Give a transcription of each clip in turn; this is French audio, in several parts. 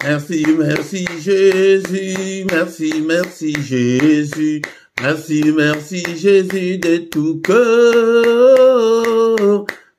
Merci, merci Jésus, merci, merci Jésus, merci, merci Jésus de tout cœur.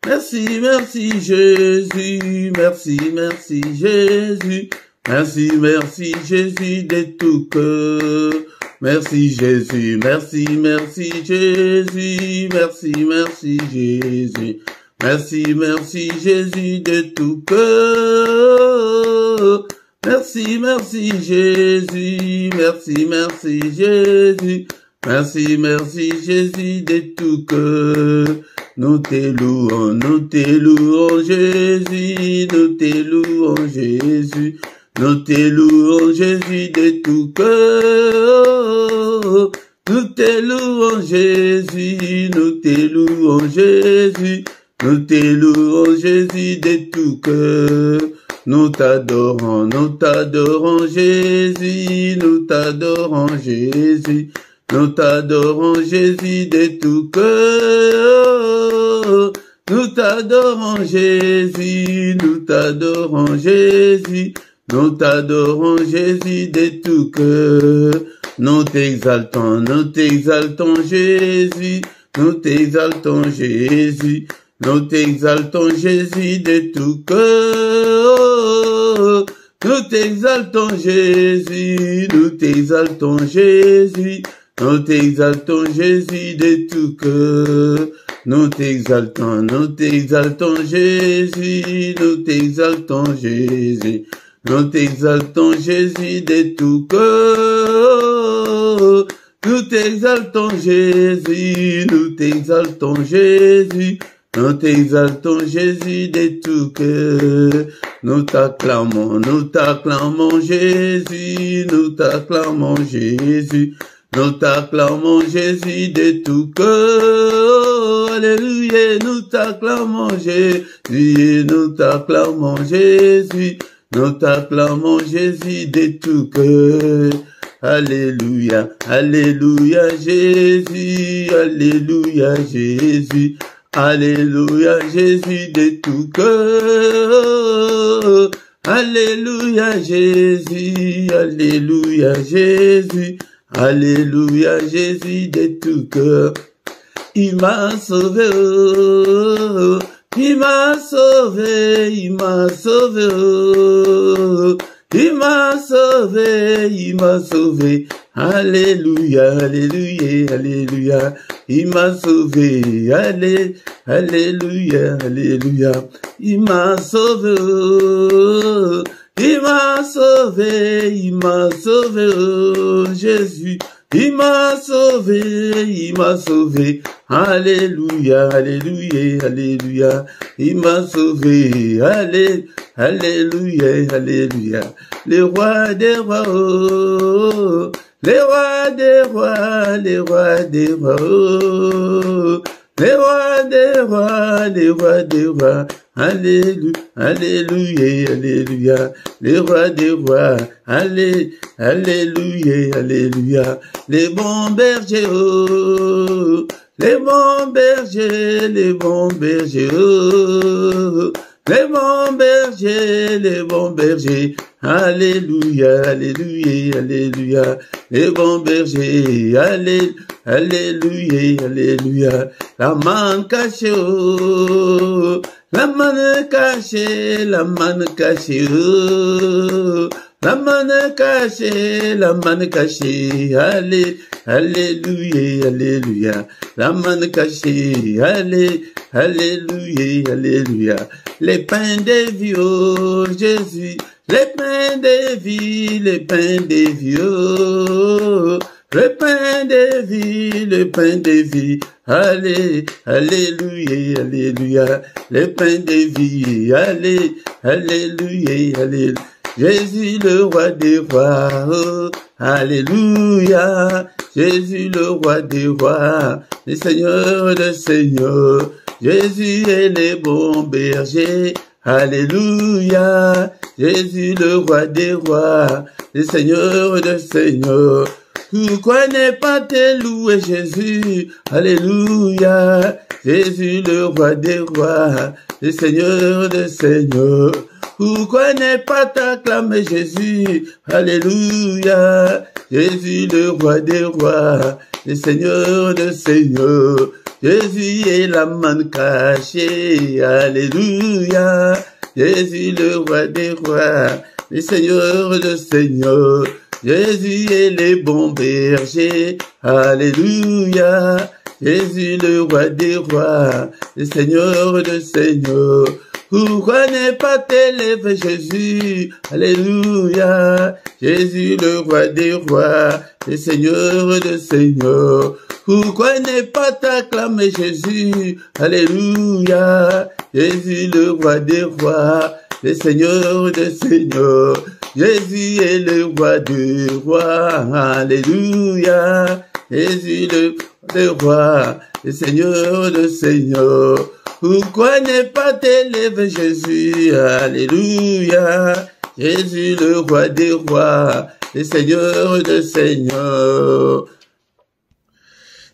Merci, merci Jésus, merci, merci Jésus, merci, merci Jésus de tout cœur. Merci Jésus, merci, merci Jésus, merci, merci Jésus, merci, merci Jésus de tout cœur. Merci, merci Jésus, merci, merci Jésus, merci, merci Jésus de tout cœur. Nous te louons Jésus, nous te louons Jésus, nous te louons Jésus de tout cœur. Nous te louons Jésus, nous te louons Jésus, nous te louons Jésus de tout cœur. Nous t'adorons Jésus, nous t'adorons Jésus, nous t'adorons Jésus de tout cœur. Nous t'adorons Jésus, nous t'adorons Jésus, nous t'adorons Jésus de tout cœur. Nous t'exaltons Jésus, nous t'exaltons Jésus, nous t'exaltons Jésus de tout cœur. Nous t'exaltons Jésus, nous t'exaltons Jésus, nous t'exaltons Jésus de tout cœur. Nous t'exaltons Jésus, nous t'exaltons Jésus, nous t'exaltons Jésus de tout cœur. Nous t'exaltons Jésus, nous t'exaltons Jésus, nous t'exaltons Jésus de tout cœur. Nous t'acclamons Jésus, nous t'acclamons Jésus, nous t'acclamons Jésus de tout cœur. Alléluia, nous t'acclamons Jésus, nous t'acclamons Jésus, nous t'acclamons Jésus de tout cœur. Alléluia, alléluia Jésus, alléluia Jésus, alléluia Jésus de tout cœur. Alléluia Jésus, alléluia Jésus, alléluia Jésus de tout cœur. Il m'a sauvé, oh, il m'a sauvé, il m'a sauvé, oh, il m'a sauvé, il m'a sauvé. Alléluia, alléluia, alléluia. Il m'a sauvé, alléluia, alléluia. Il m'a sauvé, oh, il m'a sauvé, il m'a sauvé, oh, Jésus. Il m'a sauvé, alléluia, alléluia, alléluia. Il m'a sauvé, alléluia, alléluia. Le roi des rois, oh, les rois des rois, les rois des rois, oh, les rois des rois, les rois des rois. Alléluia, alléluia, alléluia, les rois des rois, alléluia, alléluia, les bons bergers, oh, les bons bergers, les bons bergers, oh, les bons bergers, alléluia, alléluia, alléluia, les bons bergers, alléluia, alléluia, la manne cachée, oh, la manne cachée, la manne cachée, oh, la manne cachée, la manne cachée, alléluia, alléluia, la manne cachée, alléluia, alléluia, les pains des vies, oh, Jésus, les pains des vies, les pains des vies, oh, le pain de vie, le pain de vie, alléluia, alléluia, le pain de vie, alléluia, alléluia, Jésus le roi des rois, oh, alléluia, Jésus le roi des rois, le Seigneur des seigneurs, Jésus est le bon berger, alléluia, Jésus le roi des rois, le Seigneur des seigneurs. Pourquoi ne pas te louer Jésus? Alléluia. Jésus le roi des rois, le Seigneur des seigneurs. Pourquoi ne pas t'acclamer Jésus? Alléluia. Jésus le roi des rois, le Seigneur des seigneurs. Jésus est la manne cachée. Alléluia. Jésus le roi des rois, le Seigneur des seigneurs. Jésus est le bon berger. Alléluia. Jésus le roi des rois, le Seigneur des seigneurs. Pourquoi ne pas t'élever Jésus? Alléluia. Jésus le roi des rois, le Seigneur des seigneurs. Pourquoi ne pas t'acclamer Jésus? Alléluia. Jésus le roi des rois, le Seigneur des seigneurs. Jésus est le roi des rois. Alléluia. Jésus le roi, le Seigneur des seigneurs. Pourquoi ne pas t'élever Jésus? Alléluia. Jésus le roi des rois, le Seigneur des seigneurs.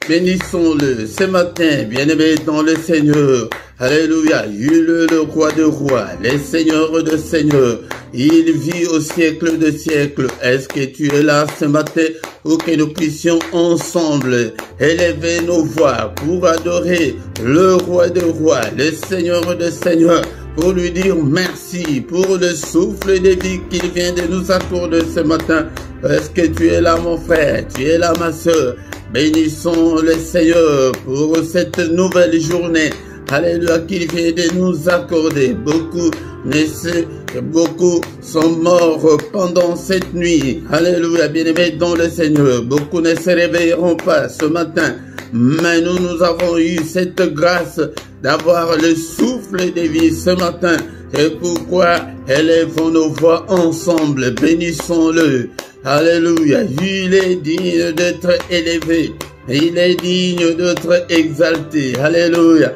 Bénissons-le ce matin, bien-aimé dans le Seigneur. Alléluia. Il est le roi des rois, le Seigneur des seigneurs. Il vit au siècle de siècles. Est-ce que tu es là ce matin pour que nous puissions ensemble élever nos voix pour adorer le roi des rois, le Seigneur des seigneurs, pour lui dire merci pour le souffle de vie qu'il vient de nous accorder ce matin. Est-ce que tu es là mon frère, tu es là ma soeur? Bénissons le Seigneur pour cette nouvelle journée. Alléluia, qu'il vient de nous accorder. Beaucoup sont morts pendant cette nuit. Alléluia, bien-aimés dans le Seigneur. Beaucoup ne se réveilleront pas ce matin. Mais nous avons eu cette grâce d'avoir le souffle de vie ce matin. C'est pourquoi élevons nos voix ensemble. Bénissons-le. Alléluia. Il est digne d'être élevé. Il est digne d'être exalté. Alléluia.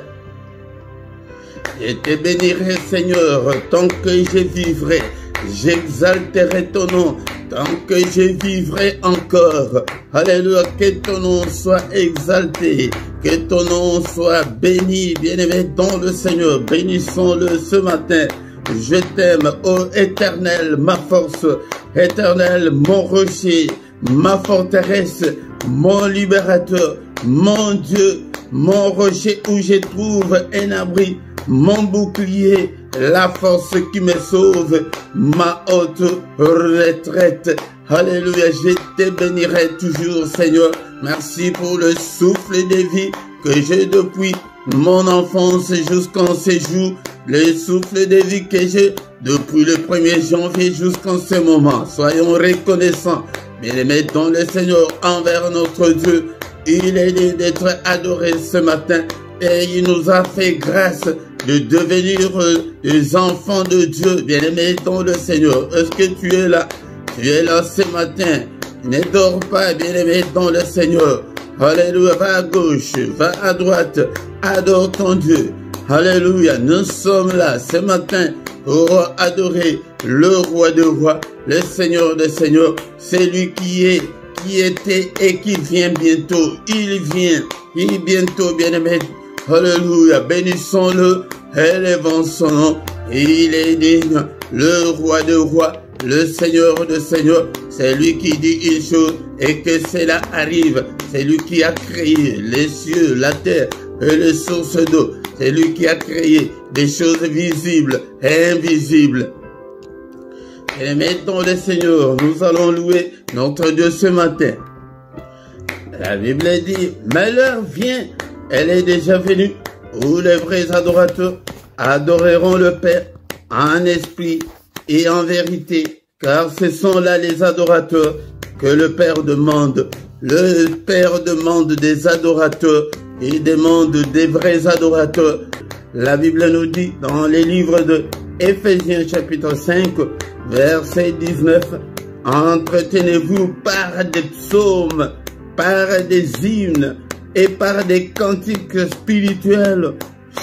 Je te bénirai, Seigneur, tant que je vivrai. J'exalterai ton nom tant que je vivrai encore. Alléluia, que ton nom soit exalté, que ton nom soit béni, bien-aimé dans le Seigneur. Bénissons-le ce matin. Je t'aime, ô Éternel, ma force, Éternel, mon rocher, ma forteresse, mon libérateur, mon Dieu, mon rocher où je trouve un abri, mon bouclier, la force qui me sauve, ma haute retraite. Alléluia, je te bénirai toujours, Seigneur. Merci pour le souffle de vie que j'ai depuis mon enfance jusqu'en ce jour. Le souffle de vie que j'ai depuis le 1er janvier jusqu'en ce moment. Soyons reconnaissants, bien-aimés dans le Seigneur, envers notre Dieu. Il est digne d'être adoré ce matin et il nous a fait grâce de devenir des enfants de Dieu, bien-aimés dans le Seigneur. Est-ce que tu es là? Tu es là ce matin. Ne dors pas, bien-aimé dans le Seigneur. Alléluia, va à gauche, va à droite, adore ton Dieu. Alléluia, nous sommes là ce matin pour adorer le roi des rois, le Seigneur des seigneurs, celui qui est, qui était et qui vient bientôt. Il vient bientôt, bien-aimé. Alléluia, bénissons-le, élevons son nom. Il est digne, le roi des rois, le Seigneur des seigneurs. C'est lui qui dit une chose et que cela arrive. C'est lui qui a créé les cieux, la terre et les sources d'eau. C'est lui qui a créé des choses visibles et invisibles. Et mettons le Seigneur, nous allons louer notre Dieu ce matin. La Bible dit, mais l'heure vient, elle est déjà venue, où les vrais adorateurs adoreront le Père en esprit et en vérité, car ce sont là les adorateurs que le Père demande. Le Père demande des adorateurs. Il demande des vrais adorateurs. La Bible nous dit dans les livres de Éphésiens chapitre 5, verset 19, entretenez-vous par des psaumes, par des hymnes et par des cantiques spirituels,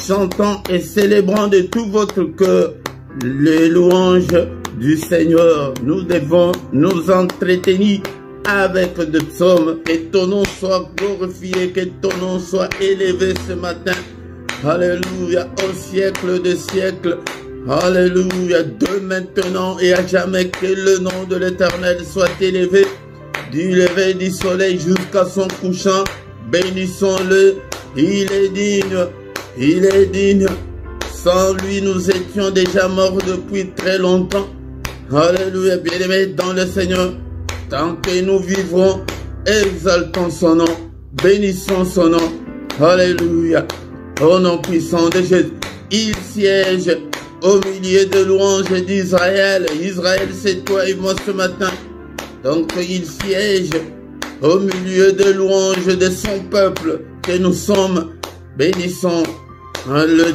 chantant et célébrant de tout votre cœur les louanges du Seigneur. Nous devons nous entretenir avec des psaumes. Que ton nom soit glorifié, que ton nom soit élevé ce matin. Alléluia, au siècle des siècles. Alléluia, de maintenant et à jamais, que le nom de l'Éternel soit élevé, du lever du soleil jusqu'à son couchant. Bénissons-le, il est digne, il est digne. Sans lui, nous étions déjà morts depuis très longtemps. Alléluia, bien-aimés dans le Seigneur, tant que nous vivrons, exaltons son nom, bénissons son nom. Alléluia, au nom puissant de Jésus, il siège au milieu de louanges d'Israël. Israël, c'est toi et moi ce matin. Donc il siège au milieu de louanges de son peuple que nous sommes. Bénissons-le,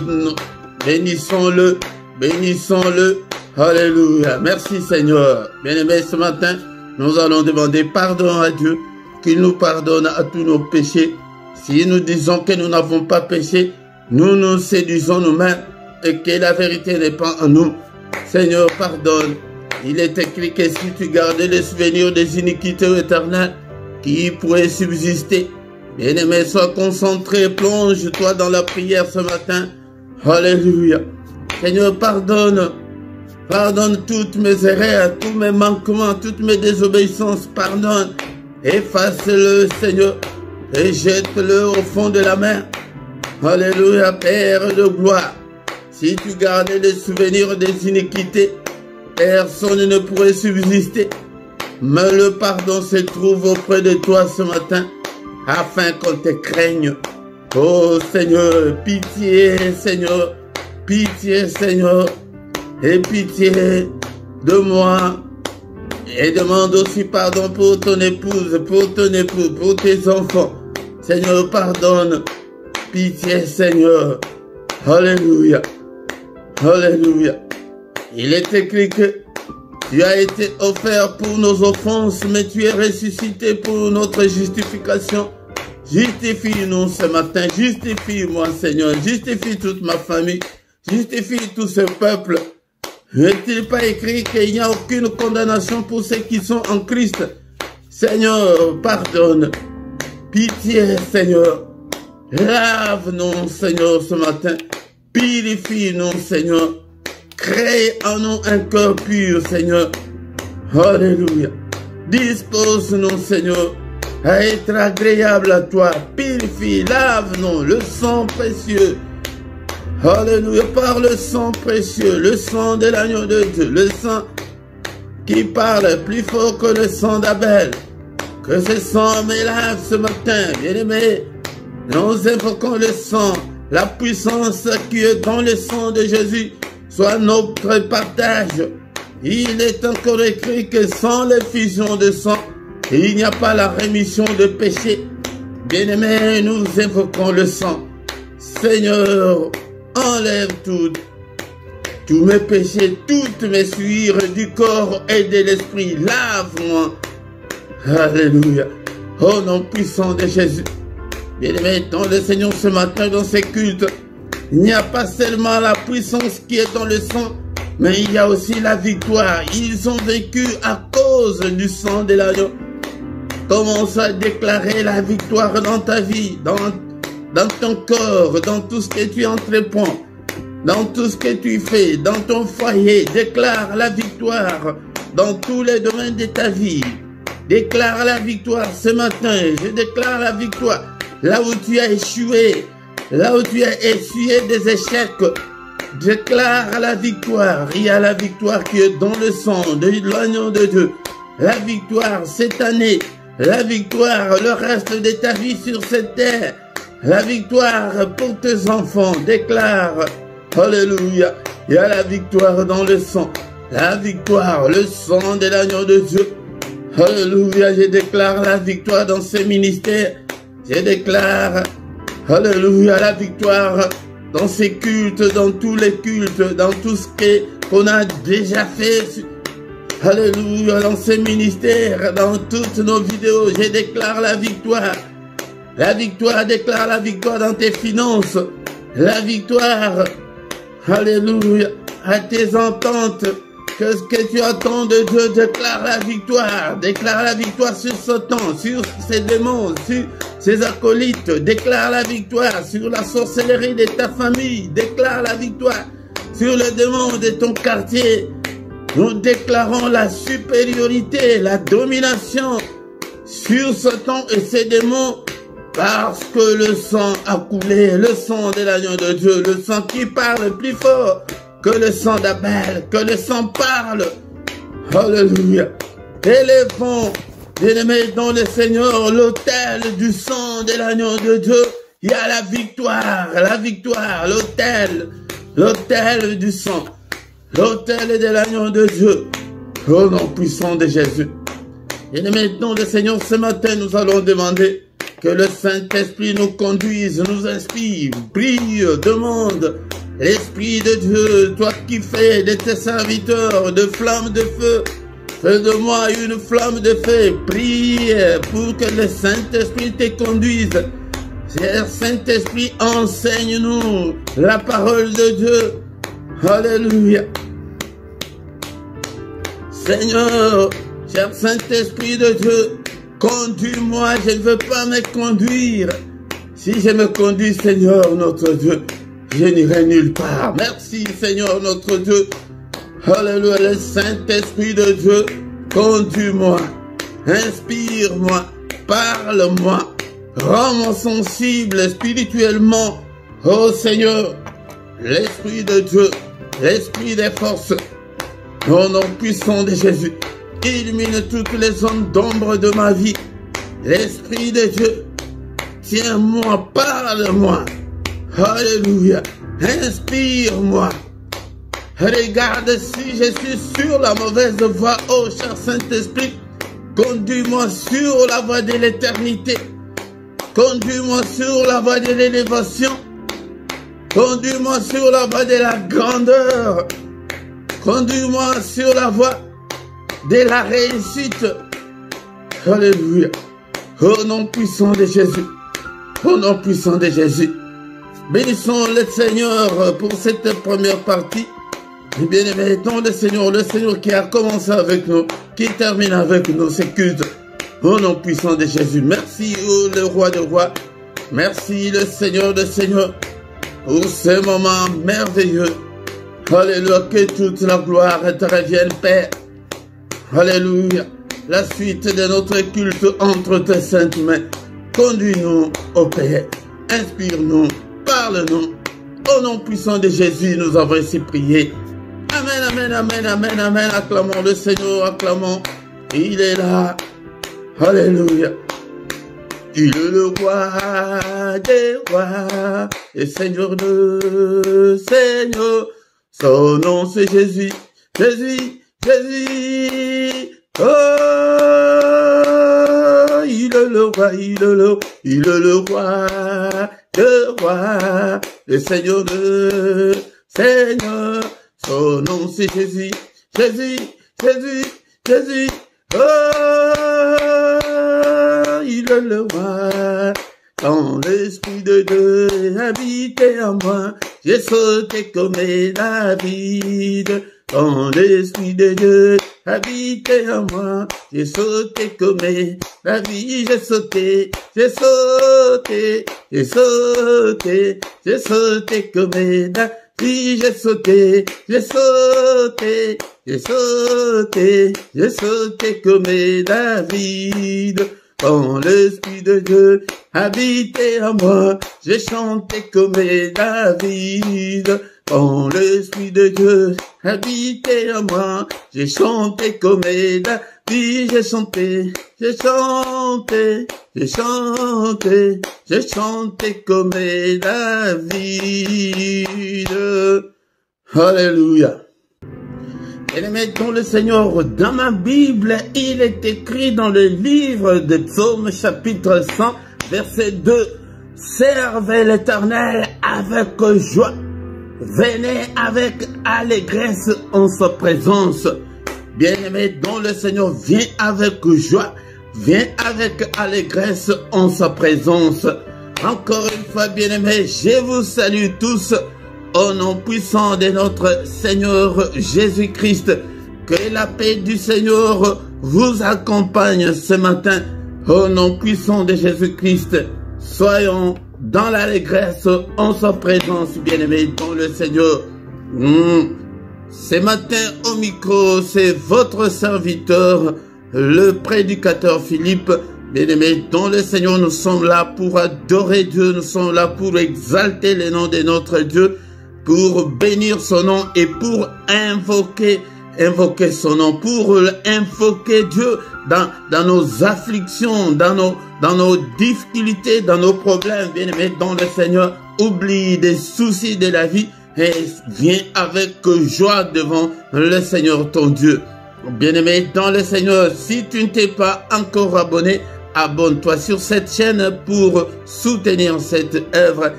bénissons-le, bénissons-le. Alléluia. Merci Seigneur. Bien-aimés, ce matin, nous allons demander pardon à Dieu, qu'il nous pardonne à tous nos péchés. Si nous disons que nous n'avons pas péché, nous nous séduisons nous-mêmes et que la vérité n'est pas en nous. Seigneur, pardonne. Il est écrit que si tu gardais les souvenirs des iniquités éternelles qui pourraient subsister, bien-aimé, sois concentré, plonge-toi dans la prière ce matin. Alléluia. Seigneur, pardonne. Pardonne toutes mes erreurs, tous mes manquements, toutes mes désobéissances. Pardonne. Efface-le, Seigneur, et jette-le au fond de la mer. Alléluia, Père de gloire. Si tu gardais les souvenirs des iniquités, personne ne pourrait subsister. Mais le pardon se trouve auprès de toi ce matin, afin qu'on te craigne. Oh Seigneur, pitié Seigneur, pitié Seigneur, et pitié de moi. Et demande aussi pardon pour ton épouse, pour ton époux, pour tes enfants. Seigneur, pardonne. Pitié Seigneur. Alléluia. Alléluia. Il est écrit que tu as été offert pour nos offenses, mais tu es ressuscité pour notre justification. Justifie-nous ce matin, justifie-moi Seigneur, justifie toute ma famille, justifie tout ce peuple. N'est-il pas écrit qu'il n'y a aucune condamnation pour ceux qui sont en Christ? Seigneur, pardonne. Pitié Seigneur. Lave-nous Seigneur ce matin. Purifie-nous Seigneur. Crée en nous un cœur pur Seigneur. Alléluia. Dispose-nous Seigneur à être agréable à toi. Purifie, lave-nous le sang précieux. Alléluia, par le sang précieux, le sang de l'agneau de Dieu, le sang qui parle plus fort que le sang d'Abel. Que ce sang me lave ce matin, bien-aimé. Nous invoquons le sang, la puissance qui est dans le sang de Jésus, soit notre partage. Il est encore écrit que sans l'effusion de sang, il n'y a pas la rémission de péché. Bien-aimé, nous invoquons le sang. Seigneur, enlève tous mes péchés, toutes mes souillures du corps et de l'esprit. Lave-moi. Alléluia. Au nom puissant de Jésus. Bien-aimé, dans le Seigneur ce matin, dans ces cultes, il n'y a pas seulement la puissance qui est dans le sang, mais il y a aussi la victoire. Ils ont vécu à cause du sang de l'agneau. Commence à déclarer la victoire dans ta vie, dans ton corps, dans tout ce que tu entreprends, dans tout ce que tu fais, dans ton foyer. Déclare la victoire dans tous les domaines de ta vie. Déclare la victoire ce matin. Je déclare la victoire là où tu as échoué, là où tu as essuyé des échecs. Déclare la victoire. Il y a la victoire qui est dans le sang de l'agneau de Dieu. La victoire cette année. La victoire le reste de ta vie sur cette terre. La victoire pour tes enfants. Déclare. Alléluia. Il y a la victoire dans le sang. La victoire, le sang de l'agneau de Dieu. Alléluia. Je déclare la victoire dans ces ministères. Je déclare. Alléluia. La victoire dans ces cultes, dans tous les cultes, dans tout ce qu'on a déjà fait. Alléluia, dans ces ministères, dans toutes nos vidéos, je déclare la victoire. La victoire, déclare la victoire dans tes finances. La victoire, alléluia, à tes ententes. Qu'est-ce que tu attends de Dieu? Déclare la victoire. Déclare la victoire sur Satan, sur ses démons, sur ses acolytes. Déclare la victoire sur la sorcellerie de ta famille. Déclare la victoire sur le démon de ton quartier. Nous déclarons la supériorité, la domination sur Satan et ses démons, parce que le sang a coulé, le sang de l'agneau de Dieu, le sang qui parle plus fort que le sang d'Abel, que le sang parle. Alléluia. Élevons, bien-aimés dans le Seigneur, l'autel du sang de l'agneau de Dieu. Il y a la victoire, l'autel du sang, l'autel de l'agneau de Dieu. Au nom puissant de Jésus. Bien-aimés dans le Seigneur, ce matin, nous allons demander que le Saint-Esprit nous conduise, nous inspire, prie, demande. L'Esprit de Dieu, toi qui fais de tes serviteurs de flammes de feu, fais de moi une flamme de feu. Prie pour que le Saint-Esprit te conduise. Cher Saint-Esprit, enseigne-nous la parole de Dieu. Alléluia. Seigneur, cher Saint-Esprit de Dieu, conduis-moi, je ne veux pas me conduire. Si je me conduis, Seigneur, notre Dieu, je n'irai nulle part. Merci, Seigneur, notre Dieu. Alléluia, le Saint-Esprit de Dieu, conduis-moi, inspire-moi, parle-moi, rends-moi sensible spirituellement. Oh Seigneur, l'Esprit de Dieu, l'Esprit des forces, au nom puissant de Jésus, illumine toutes les zones d'ombre de ma vie. L'Esprit de Dieu, tiens-moi, parle-moi. Alléluia. Inspire-moi. Regarde si je suis sur la mauvaise voie. Oh, cher Saint-Esprit, conduis-moi sur la voie de l'éternité. Conduis-moi sur la voie de l'élévation. Conduis-moi sur la voie de la grandeur. Conduis-moi sur la voie de la réussite. Alléluia. Au nom puissant de Jésus. Au nom puissant de Jésus. Bénissons le Seigneur pour cette première partie. Et bien aimé, dans le Seigneur qui a commencé avec nous, qui termine avec nous, c'est culte. Au nom puissant de Jésus. Merci, oh, le roi de rois. Merci, le Seigneur de seigneurs, pour ce moment merveilleux. Alléluia, que toute la gloire te revienne, Père. Alléluia. La suite de notre culte entre tes saintes mains. Conduis-nous, ô Père. Inspire-nous. Parle-nous. Au nom puissant de Jésus, nous avons ainsi prié. Amen, amen, amen, amen, amen. Acclamons le Seigneur, acclamons. Il est là. Alléluia. Il est le roi des rois et Seigneur de Seigneur. Son nom c'est Jésus, Jésus, Jésus. Oh, il est le roi, il est le roi de roi, le Seigneur de Seigneur. Son nom c'est Jésus, Jésus, Jésus, Jésus. Oh, il est le roi. Quand l'Esprit de Dieu habitait en moi, j'ai sauté comme David. Quand l'Esprit de Dieu habitait en moi, j'ai sauté comme David. J'ai sauté, j'ai sauté, j'ai sauté, j'ai sauté comme David. J'ai sauté, j'ai sauté, j'ai sauté, j'ai sauté comme David. Quand l'Esprit de Dieu habitait en moi, j'ai chanté comme David. Quand l'Esprit de Dieu habitait en moi, j'ai chanté comme David. J'ai chanté, j'ai chanté, j'ai chanté, j'ai chanté comme David. Alléluia. Bien-aimés dans le Seigneur, dans ma Bible, il est écrit dans le livre de Psaume chapitre 100, verset 2, « Servez l'Éternel avec joie, venez avec allégresse en sa présence. » Bien-aimés dans le Seigneur, viens avec joie, viens avec allégresse en sa présence. Encore une fois, bien-aimés, je vous salue tous. Au nom puissant de notre Seigneur Jésus-Christ, Que la paix du Seigneur vous accompagne ce matin. Au nom puissant de Jésus-Christ, soyons dans l'allégresse en sa présence, bien-aimés dans le Seigneur. Ce matin au micro, c'est votre serviteur, le prédicateur Philippe. Bien-aimés dans le Seigneur, nous sommes là pour adorer Dieu, nous sommes là pour exalter le nom de notre Dieu, pour bénir son nom et pour invoquer son nom, pour invoquer Dieu dans nos afflictions, dans nos difficultés, dans nos problèmes. Bien-aimés dans le Seigneur, oublie des soucis de la vie et viens avec joie devant le Seigneur ton Dieu. Bien-aimé dans le Seigneur, si tu ne t'es pas encore abonné, abonne-toi sur cette chaîne pour soutenir cette œuvre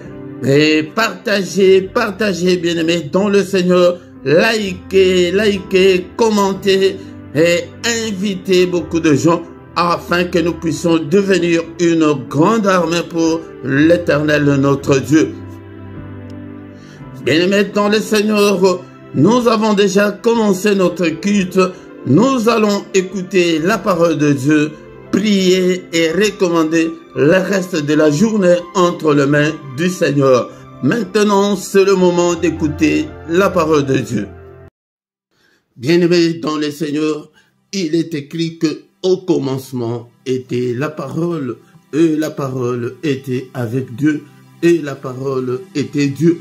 et partagez, bien-aimé dans le Seigneur, likez, commentez et invitez beaucoup de gens afin que nous puissions devenir une grande armée pour l'Éternel notre Dieu. Bien-aimés dans le Seigneur, nous avons déjà commencé notre culte. Nous allons écouter la parole de Dieu, prier et recommander le reste de la journée entre les mains du Seigneur. Maintenant, c'est le moment d'écouter la parole de Dieu. Bien-aimés dans le Seigneur, il est écrit que au commencement était la parole, et la parole était avec Dieu, et la parole était Dieu.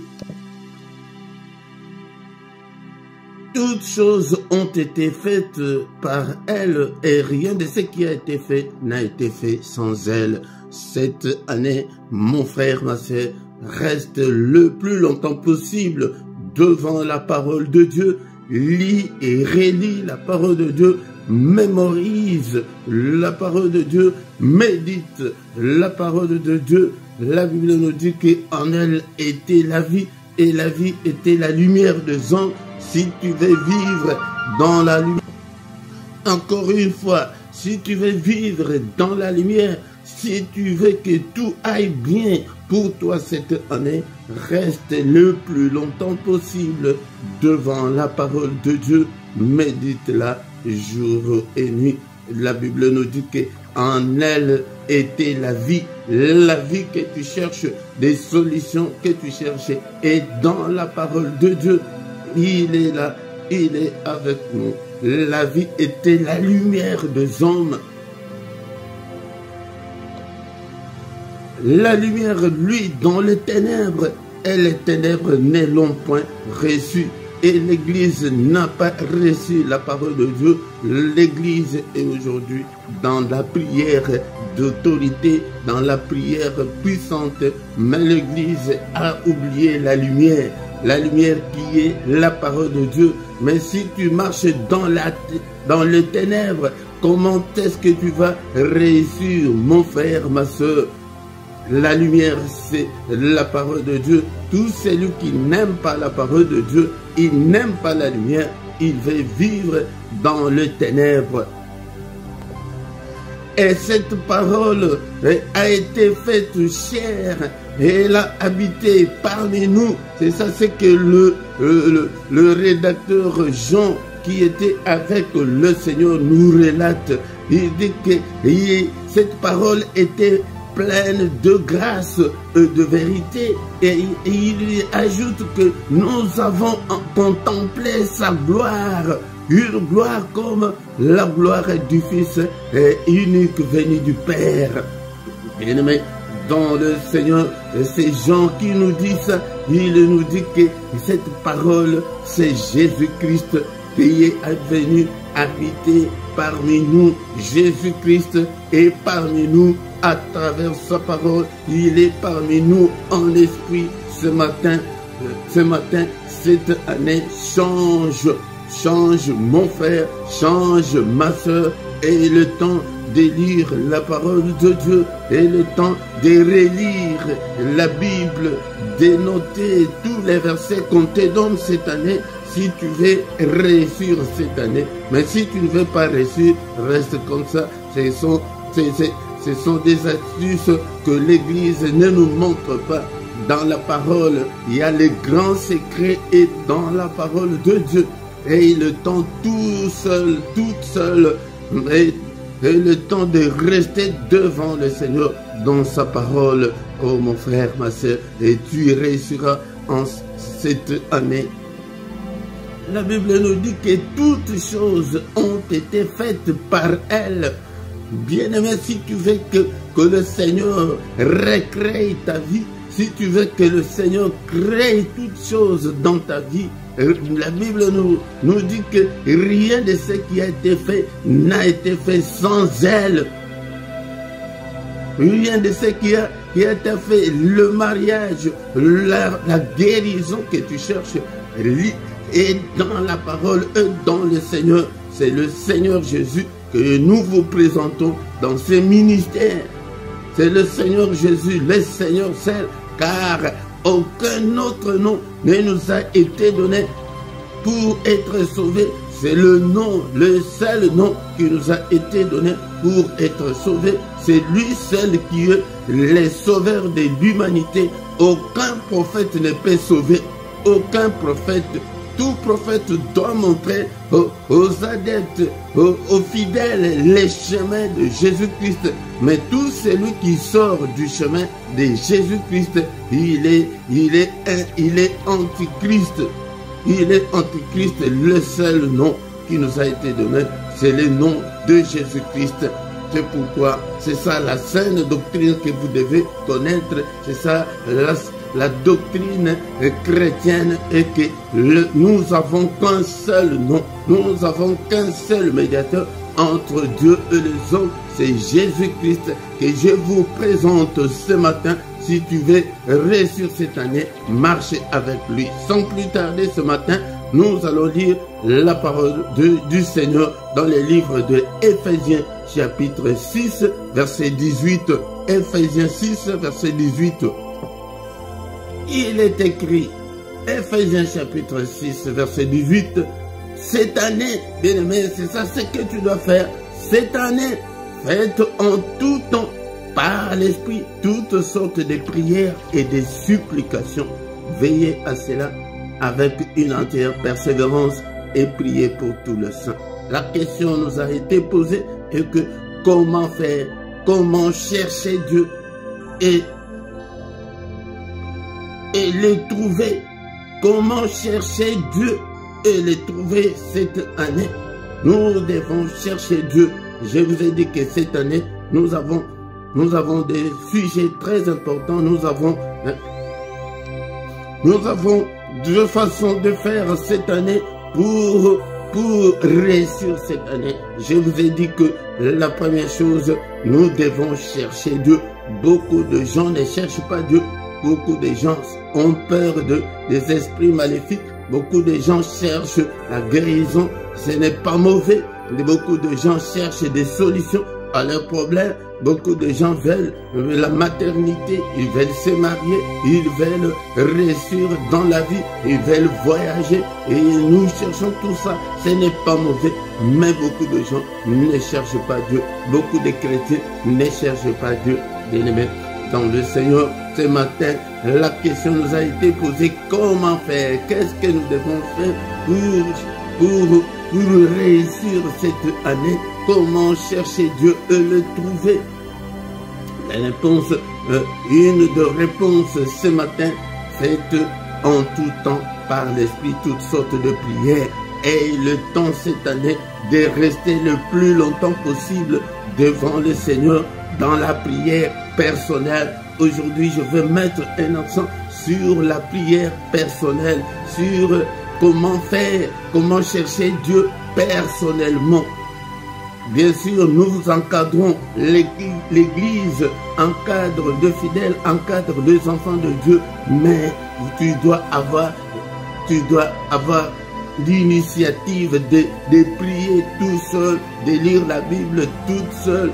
Toutes choses ont été faites par elle et rien de ce qui a été fait n'a été fait sans elle. Cette année, mon frère, ma sœur, reste le plus longtemps possible devant la parole de Dieu. Lis et relis la parole de Dieu. Mémorise la parole de Dieu. Médite la parole de Dieu. La Bible nous dit qu'en elle était la vie et la vie était la lumière des hommes. Si tu veux vivre dans la lumière, encore une fois, si tu veux vivre dans la lumière, si tu veux que tout aille bien pour toi cette année, reste le plus longtemps possible devant la parole de Dieu. Médite-la jour et nuit. La Bible nous dit qu'en elle était la vie que tu cherches, des solutions que tu cherches, et dans la parole de Dieu. Il est là, il est avec nous. La vie était la lumière des hommes. La lumière, lui, dans les ténèbres, et les ténèbres ne l'ont point reçu. Et l'Église n'a pas reçu la parole de Dieu. L'Église est aujourd'hui dans la prière d'autorité, dans la prière puissante, mais l'Église a oublié la lumière qui est la parole de Dieu. Mais si tu marches dans les ténèbres, comment est-ce que tu vas réussir, mon frère, ma soeur? La lumière, c'est la parole de Dieu. Tout celui qui n'aime pas la parole de Dieu, il n'aime pas la lumière, il veut vivre dans les ténèbres. Et cette parole a été faite chair et elle a habité parmi nous. C'est ça, c'est que le rédacteur Jean, qui était avec le Seigneur, nous relate. Il dit que cette parole était pleine de grâce et de vérité. Et il ajoute que nous avons contemplé sa gloire. Une gloire comme la gloire du Fils unique venu du Père. Bien-aimé dans le Seigneur, ces gens qui nous disent ça, il nous dit que cette parole, c'est Jésus-Christ qui est venu habiter parmi nous. Jésus-Christ est parmi nous à travers sa parole. Il est parmi nous en esprit ce matin. Cette année, change mon frère, change ma soeur, et le temps de lire la parole de Dieu, et le temps de relire la Bible, de noter tous les versets qu'on te donne cette année, si tu veux réussir cette année. Mais si tu ne veux pas réussir, reste comme ça. Ce sont des astuces que l'Église ne nous montre pas. Dans la parole, il y a les grands secrets, et dans la parole de Dieu. et le temps tout seul, toute seule, et le temps de rester devant le Seigneur dans sa parole. Oh mon frère, ma soeur, et tu réussiras en cette année. La Bible nous dit que toutes choses ont été faites par elle. Bien-aimé, si tu veux que le Seigneur recrée ta vie, si tu veux que le Seigneur crée toutes choses dans ta vie, la Bible nous dit que rien de ce qui a été fait n'a été fait sans elle. Rien de ce qui a été fait, le mariage, la guérison que tu cherches, est dans la parole et dans le Seigneur. C'est le Seigneur Jésus que nous vous présentons dans ce ministère. C'est le Seigneur Jésus, le Seigneur seul, car aucun autre nom ne nous a été donné pour être sauvés. C'est le nom, le seul nom qui nous a été donné pour être sauvés. C'est lui seul qui est le sauveur de l'humanité. Aucun prophète ne peut sauver. Aucun prophète. Tout prophète doit montrer aux adeptes, aux fidèles, les chemins de Jésus-Christ. Mais tout celui qui sort du chemin de Jésus-Christ, il est antichrist. Il est antichrist. Le seul nom qui nous a été donné, c'est le nom de Jésus-Christ. C'est pourquoi, c'est ça la saine doctrine que vous devez connaître. C'est ça la doctrine chrétienne, et que nous avons qu'un seul nom, nous avons qu'un seul médiateur entre Dieu et les hommes, c'est Jésus-Christ que je vous présente ce matin. Si tu veux réussir cette année, marcher avec lui. Sans plus tarder ce matin, nous allons lire la parole du Seigneur dans les livres de Éphésiens chapitre 6, verset 18. Éphésiens 6, verset 18. Il est écrit, Éphésiens chapitre 6, verset 18, cette année, bien-aimé, c'est ça ce que tu dois faire. Cette année, faites en tout temps, par l'Esprit, toutes sortes de prières et de supplications. Veillez à cela avec une entière persévérance et priez pour tout le saint. La question nous a été posée est que comment faire, comment chercher Dieu et les trouver. Comment chercher Dieu et les trouver cette année? Nous devons chercher Dieu. Je vous ai dit que cette année, nous avons des sujets très importants. Nous avons deux façons de faire cette année pour réussir cette année. Je vous ai dit que la première chose, nous devons chercher Dieu. Beaucoup de gens ne cherchent pas Dieu. Beaucoup de gens ont peur des esprits maléfiques. Beaucoup de gens cherchent la guérison. Ce n'est pas mauvais. Beaucoup de gens cherchent des solutions à leurs problèmes. Beaucoup de gens veulent la maternité. Ils veulent se marier. Ils veulent réussir dans la vie. Ils veulent voyager. Et nous cherchons tout ça. Ce n'est pas mauvais. Mais beaucoup de gens ne cherchent pas Dieu. Beaucoup de chrétiens ne cherchent pas Dieu. Bien-aimés dans le Seigneur, ce matin, la question nous a été posée, comment faire? Qu'est-ce que nous devons faire pour réussir cette année? Comment chercher Dieu et le trouver? La réponse, une de réponses ce matin, faites en tout temps par l'Esprit toutes sortes de prières. Et le temps cette année de rester le plus longtemps possible devant le Seigneur dans la prière personnelle. Aujourd'hui, je veux mettre un accent sur la prière personnelle, sur comment faire, comment chercher Dieu personnellement. Bien sûr, nous vous encadrons, l'Église encadre de fidèles, encadre des enfants de Dieu, mais tu dois avoir l'initiative de prier tout seul, de lire la Bible toute seule,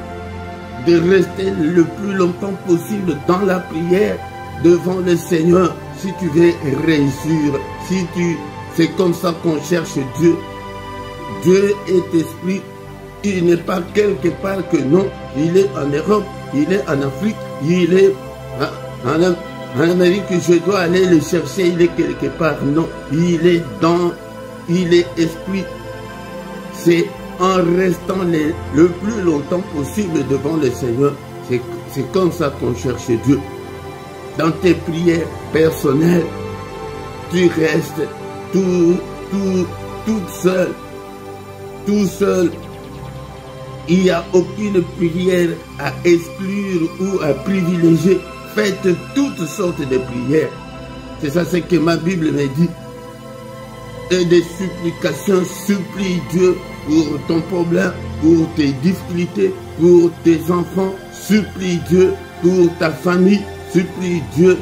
de rester le plus longtemps possible dans la prière devant le Seigneur. Si tu veux réussir, c'est comme ça qu'on cherche Dieu. Dieu est esprit. Il n'est pas quelque part que non. Il est en Europe, il est en Afrique, il est en Amérique. Je dois aller le chercher, il est quelque part. Non, il est dans il est esprit. C'est en restant le plus longtemps possible devant le Seigneur. C'est comme ça qu'on cherche Dieu. Dans tes prières personnelles, tu restes toute seule. Tout seul. Il n'y a aucune prière à exclure ou à privilégier. Faites toutes sortes de prières. C'est ça ce que ma Bible me dit. Et des supplications, supplie Dieu pour ton problème, pour tes difficultés, pour tes enfants. Supplie Dieu pour ta famille. Supplie Dieu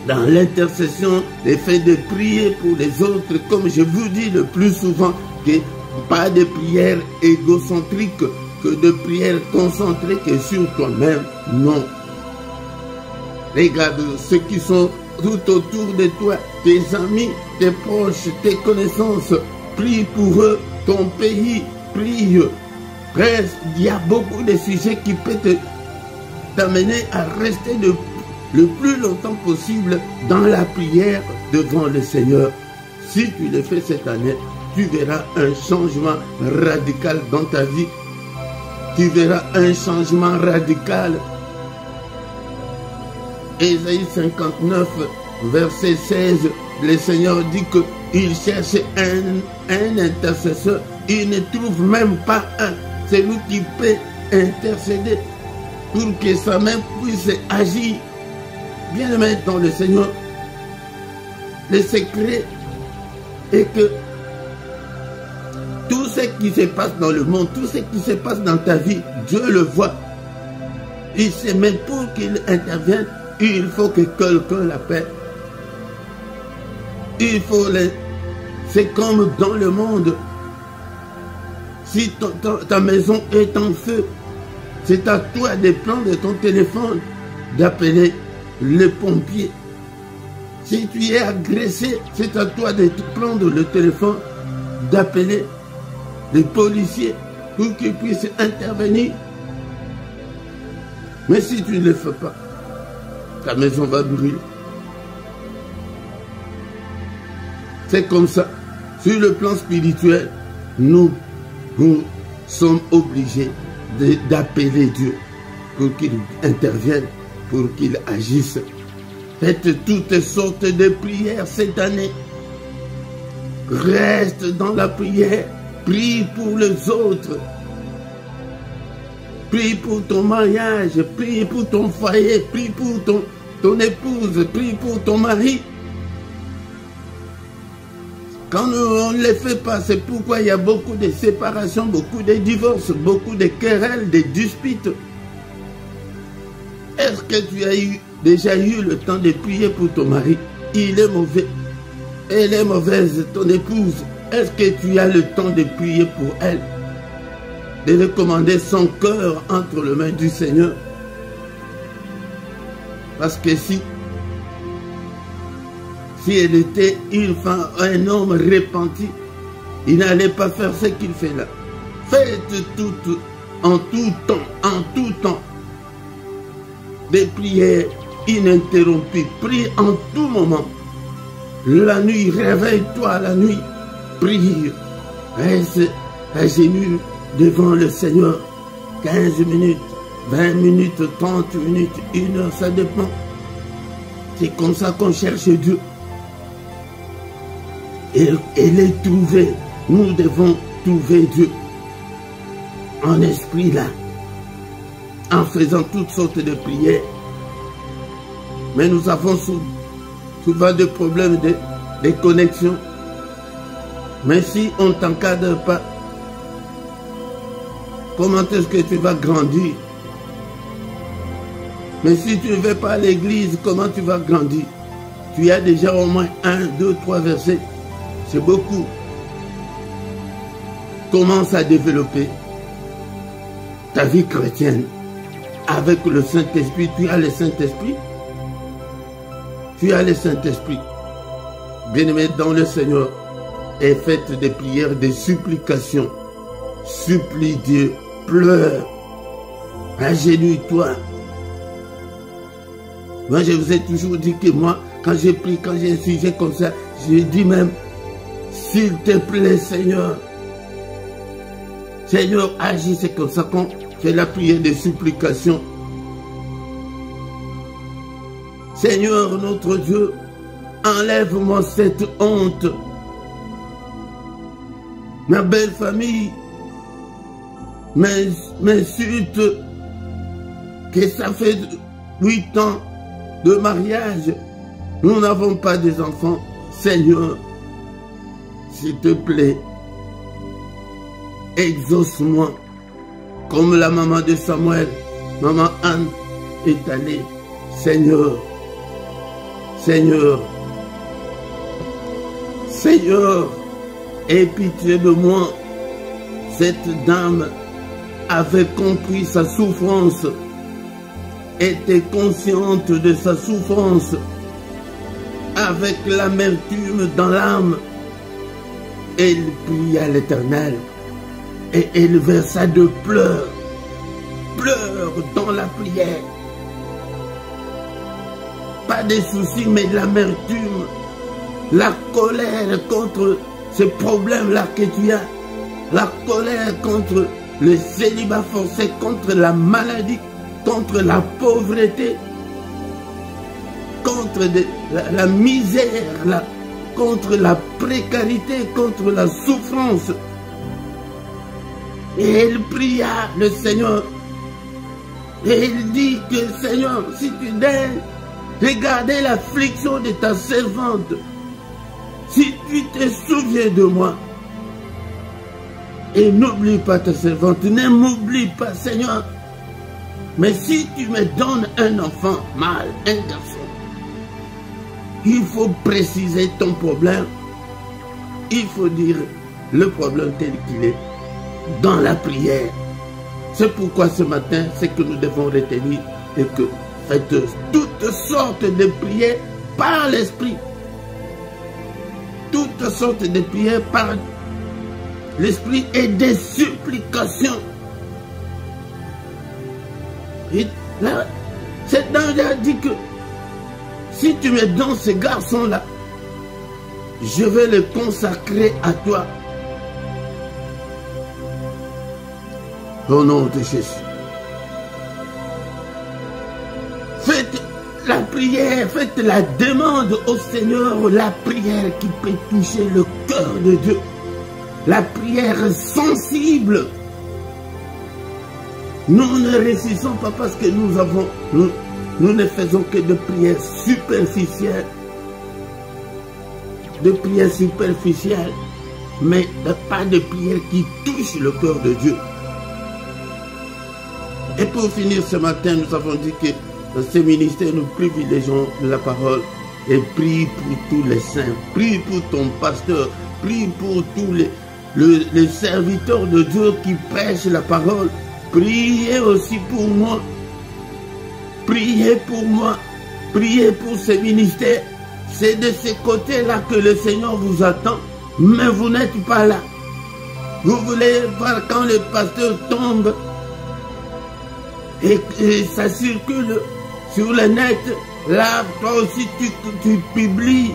dans l'intercession, le fait de prier pour les autres, comme je vous dis le plus souvent, que pas de prière égocentrique, que de prière concentrée que sur toi-même. Non. Regarde ceux qui sont tout autour de toi, tes amis, tes proches, tes connaissances. Prie pour eux, ton pays, prie. Reste, il y a beaucoup de sujets qui peuvent t'amener à rester le plus longtemps possible dans la prière devant le Seigneur. Si tu le fais cette année, tu verras un changement radical dans ta vie. Tu verras un changement radical. Ésaïe 59, verset 16, le Seigneur dit qu'il cherche un intercesseur. Il ne trouve même pas un. C'est lui qui peut intercéder pour que sa main puisse agir. Bien aimé dans le Seigneur, le secret est que tout ce qui se passe dans le monde, tout ce qui se passe dans ta vie, Dieu le voit. Il sait même pour qu'il intervienne, il faut que quelqu'un l'appelle. Il faut c'est comme dans le monde. Si ta maison est en feu, c'est à toi de prendre ton téléphone, d'appeler le pompier. Si tu es agressé, c'est à toi de prendre le téléphone, d'appeler les policiers pour qu'ils puissent intervenir. Mais si tu ne le fais pas, ta maison va brûler. C'est comme ça. Sur le plan spirituel, nous sommes obligés d'appeler Dieu pour qu'il intervienne, pour qu'il agisse. Faites toutes sortes de prières cette année. Reste dans la prière. Prie pour les autres. Prie pour ton mariage. Prie pour ton foyer. Prie pour ton épouse. Prie pour ton mari. Quand on ne le fait pas, c'est pourquoi il y a beaucoup de séparations, beaucoup de divorces, beaucoup de querelles, de disputes. Est-ce que tu as déjà eu le temps de prier pour ton mari? Il est mauvais. Elle est mauvaise, ton épouse. Est-ce que tu as le temps de prier pour elle? De recommander son cœur entre les mains du Seigneur? Parce que si elle était une femme, un homme repenti, il n'allait pas faire ce qu'il fait là. Faites tout, en tout temps, des prières ininterrompues. Prie en tout moment. La nuit, réveille-toi la nuit. Prie. Reste à genoux devant le Seigneur. 15 minutes, 20 minutes, 30 minutes, 1 heure, ça dépend. C'est comme ça qu'on cherche Dieu. Et les trouver. Nous devons trouver Dieu en esprit là, en faisant toutes sortes de prières. Mais nous avons souvent des problèmes de connexion. Mais si on ne t'encadre pas, comment est-ce que tu vas grandir? Mais si tu ne vas pas à l'église, comment tu vas grandir? Tu as déjà au moins 1, 2, 3 versets. C'est beaucoup. Commence à développer ta vie chrétienne avec le Saint-Esprit. Tu as le Saint-Esprit. Tu as le Saint-Esprit. Bien-aimé dans le Seigneur, et faites des prières, des supplications. Supplie Dieu, pleure, agenouille-toi. Moi, je vous ai toujours dit que moi, quand j'ai pris, quand j'ai un sujet comme ça, je dis même, S'il te plaît, Seigneur. Seigneur, agis, c'est comme ça qu'on fait la prière de supplication. Seigneur, notre Dieu, enlève-moi cette honte. Ma belle famille m'insulte que ça fait 8 ans de mariage. Nous n'avons pas des enfants. Seigneur, s'il te plaît, exauce-moi comme la maman de Samuel, maman Anne est allée. Seigneur, Seigneur, Seigneur, aie pitié de moi. Cette dame avait compris sa souffrance, était consciente de sa souffrance, avec l'amertume dans l'âme. Elle pria l'Éternel et elle versa de pleurs dans la prière. Pas de soucis, mais de l'amertume, la colère contre ce problème-là que tu as, la colère contre le célibat forcé, contre la maladie, contre la pauvreté, contre la misère, contre la précarité, contre la souffrance. Et elle pria le Seigneur. Et il dit que Seigneur, si tu daignes regarder l'affliction de ta servante, si tu te souviens de moi, et n'oublie pas ta servante, ne m'oublie pas, Seigneur. Mais si tu me donnes un enfant mâle, un garçon, il faut préciser ton problème. Il faut dire le problème tel qu'il est dans la prière. C'est pourquoi ce matin, c'est que nous devons retenir et que faites toutes sortes de prières par l'Esprit. Toutes sortes de prières par l'Esprit et des supplications. Et là, cet ange a dit que si tu me donnes ce garçon-là, je vais le consacrer à toi. Au nom de Jésus. Faites la prière, faites la demande au Seigneur, la prière qui peut toucher le cœur de Dieu. La prière sensible. Nous ne réussissons pas parce que nous ne faisons que de prières superficielles. De prières superficielles, mais pas de prières qui touchent le cœur de Dieu. Et pour finir ce matin, nous avons dit que dans ce ministère, nous privilégions la parole et prie pour tous les saints, prie pour ton pasteur, prie pour tous les serviteurs de Dieu qui prêchent la parole. Priez aussi pour moi. Priez pour moi. Priez pour ce ministère. C'est de ce côté-là que le Seigneur vous attend. Mais vous n'êtes pas là. Vous voulez voir quand le pasteur tombe et ça circule sur le net. Là, toi aussi, tu publies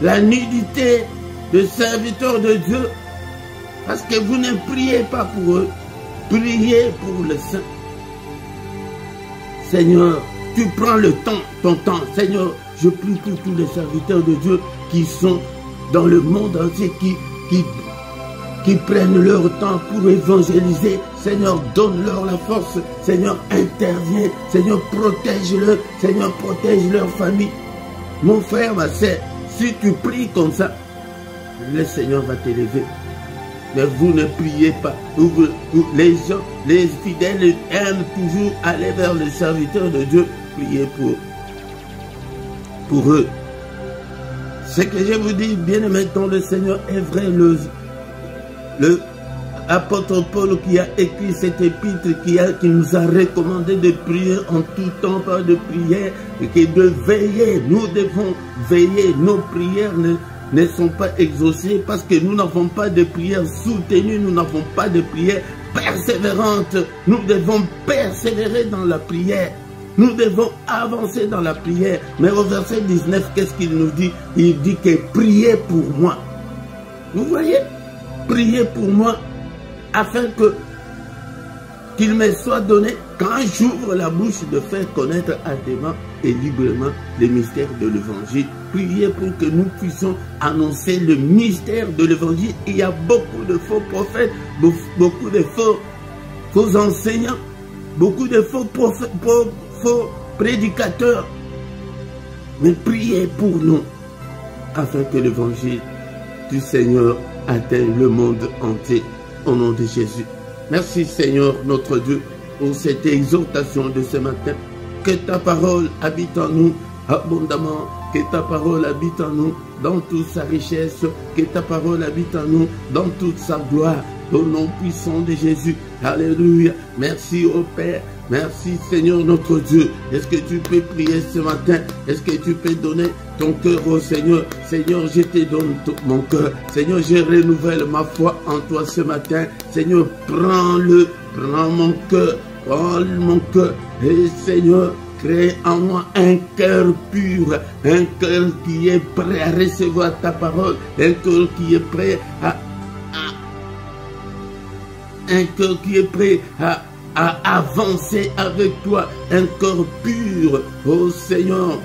la nudité de serviteurs de Dieu. Parce que vous ne priez pas pour eux. Priez pour le saint. Seigneur, tu prends le temps, ton temps. Seigneur, je prie pour tous les serviteurs de Dieu qui sont dans le monde entier, qui prennent leur temps pour évangéliser. Seigneur, donne-leur la force. Seigneur, interviens. Seigneur, protège-leur. Seigneur, protège leur famille. Mon frère, ma sœur, si tu pries comme ça, le Seigneur va t'élever. Mais vous ne priez pas. Les gens, les fidèles aiment toujours aller vers les serviteurs de Dieu. Priez pour eux. Ce que je vous dis, bien aimé, dans le Seigneur est vrai. Le apôtre Paul qui a écrit cette épître, qui nous a recommandé de prier en tout temps par de prière, et que de veiller. Nous devons veiller. Nos prières ne sont pas exaucées parce que nous n'avons pas de prière soutenue, nous n'avons pas de prière persévérante. Nous devons persévérer dans la prière. Nous devons avancer dans la prière. Mais au verset 19, qu'est-ce qu'il nous dit? Il dit que priez pour moi. Vous voyez? Priez pour moi afin qu'il me soit donné, quand j'ouvre la bouche, de faire connaître hâtivement et librement les mystères de l'évangile. Priez pour que nous puissions annoncer le mystère de l'évangile. Il y a beaucoup de faux prophètes, beaucoup de faux enseignants, beaucoup de faux prédicateurs. Mais priez pour nous afin que l'évangile du Seigneur atteigne le monde entier au nom de Jésus. Merci Seigneur notre Dieu pour cette exhortation de ce matin. Que ta parole habite en nous abondamment, que ta parole habite en nous dans toute sa richesse, que ta parole habite en nous dans toute sa gloire, au nom puissant de Jésus. Alléluia. Merci au Père. Merci Seigneur notre Dieu. Est-ce que tu peux prier ce matin? Est-ce que tu peux donner ton cœur au Seigneur? Seigneur, je te donne mon cœur. Seigneur, je renouvelle ma foi en toi ce matin. Seigneur, prends-le, prends mon cœur, prends mon cœur. Et Seigneur, crée en moi un cœur pur, un cœur qui est prêt à recevoir ta parole, un cœur qui est prêt à avancer avec toi, un corps pur. Oh Seigneur,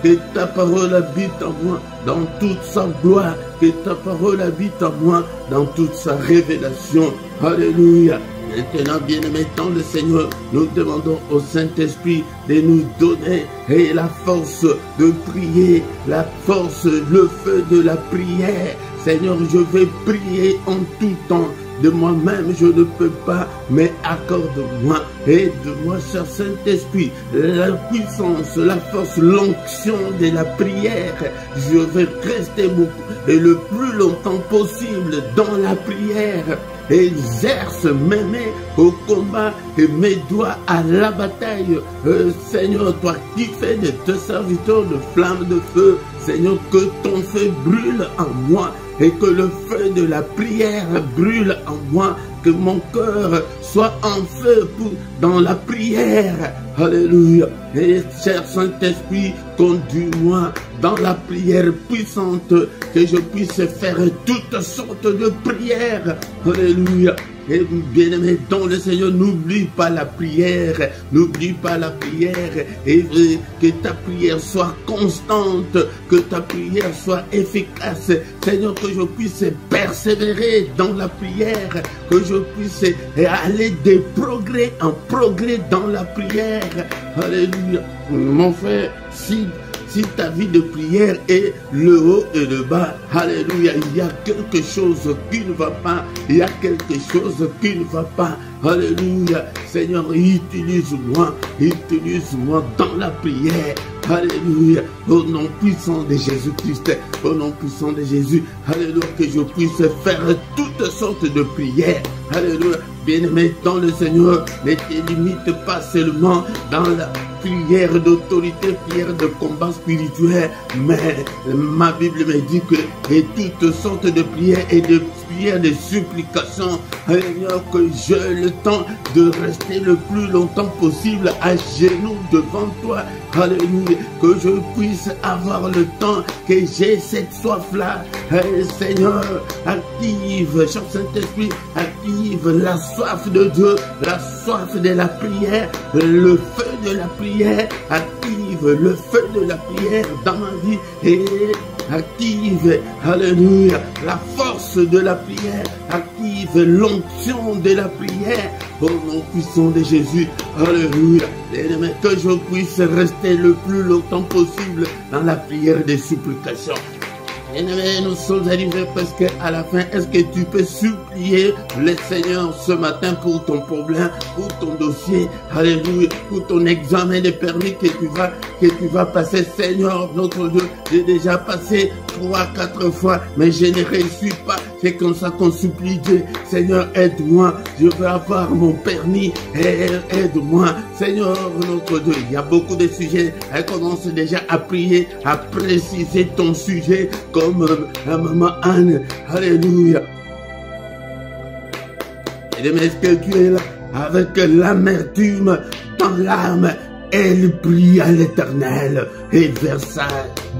que ta parole habite en moi dans toute sa gloire, que ta parole habite en moi dans toute sa révélation. Alléluia. Maintenant, bien-aimés dans le Seigneur, nous demandons au Saint-Esprit de nous donner la force de prier, la force, le feu de la prière. Seigneur, je vais prier en tout temps. De moi-même, je ne peux pas, mais accorde-moi, aide-moi, cher Saint-Esprit, la puissance, la force, l'onction de la prière. Je vais rester beaucoup et le plus longtemps possible dans la prière. Exerce mes mains au combat et mes doigts à la bataille. Seigneur, toi qui fais de tes serviteurs de flammes de feu, Seigneur, que ton feu brûle en moi et que le feu de la prière brûle en moi, que mon cœur soit en feu dans la prière. Alléluia. Et cher Saint-Esprit, conduis-moi dans la prière puissante, que je puisse faire toutes sortes de prières. Alléluia. Et bien-aimé dans le Seigneur, n'oublie pas la prière, n'oublie pas la prière, et que ta prière soit constante, que ta prière soit efficace. Seigneur, que je puisse persévérer dans la prière, que je puisse aller de progrès en progrès dans la prière. Alléluia. Mon frère, si ta vie de prière est le haut et le bas, alléluia, il y a quelque chose qui ne va pas, il y a quelque chose qui ne va pas, alléluia. Seigneur, utilise-moi dans la prière, alléluia, au nom puissant de Jésus-Christ, au nom puissant de Jésus, alléluia, que je puisse faire toutes sortes de prières, alléluia. Bien-aimé dans le Seigneur, ne te limite pas seulement dans la prière d'autorité, prière de combat spirituel, mais ma Bible me dit que toutes sortes de prières et de prières de supplications, Seigneur, que j'ai le temps de rester le plus longtemps possible à genoux devant toi, alléluia, que je puisse avoir le temps, que j'ai cette soif-là, Seigneur, active, cher Saint-Esprit, active la soif de Dieu, la soif de la prière, le feu de la prière, active le feu de la prière dans ma vie et active, alléluia, la force de la prière, active l'onction de la prière au nom puissant de Jésus, alléluia. Que je puisse rester le plus longtemps possible dans la prière des supplications. Bien-aimés, nous sommes arrivés presque à la fin. Est-ce que tu peux supplier le Seigneur ce matin pour ton problème, pour ton dossier, alléluia, pour ton examen de permis que tu vas passer, Seigneur, notre Dieu. J'ai déjà passé 3-4 fois, mais je ne réussis pas. C'est comme ça qu'on supplie Dieu. Seigneur, aide-moi. Je veux avoir mon permis. Aide-moi. Seigneur, notre Dieu. Il y a beaucoup de sujets. Elle commence déjà à prier, à préciser ton sujet comme maman Anne. Alléluia. Et est-ce que tu es là avec l'amertume dans l'âme? elle prie à l'Éternel et versa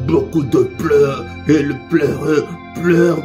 beaucoup de pleurs. Elle pleure